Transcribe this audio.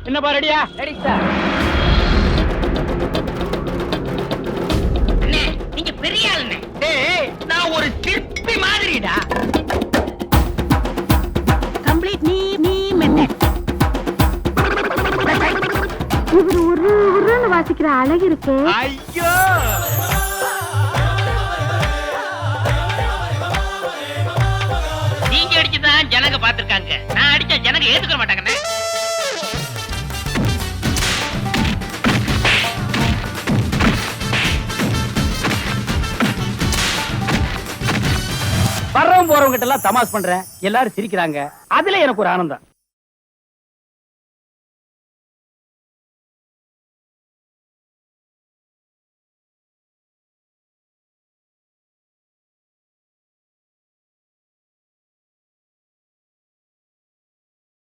என்னப்பா ரெடியா? Ready sir. நீங்க பெரிய ஆளுண்ணே. டேய் நான் ஒரு சிற்பி மாதிரிடா. கம்ப்ளீட் நீ மெத்தட். இவர் உருன்னு வாசிக்கிற அழகு இருக்கு. ஐயோ நீங்க அடிச்சுதான் ஜனங்க பாத்துருக்காங்க. நான் அடிச்சா ஜனங்க ஏத்துக்க மாட்டாங்கண்ணே. வர்றவங்க போறவங்க கிட்ட எல்லாம் தமாஷ் பண்றேன், எல்லாரும் சிரிக்கிறாங்க. அதுல எனக்கு ஒரு ஆனந்தம்.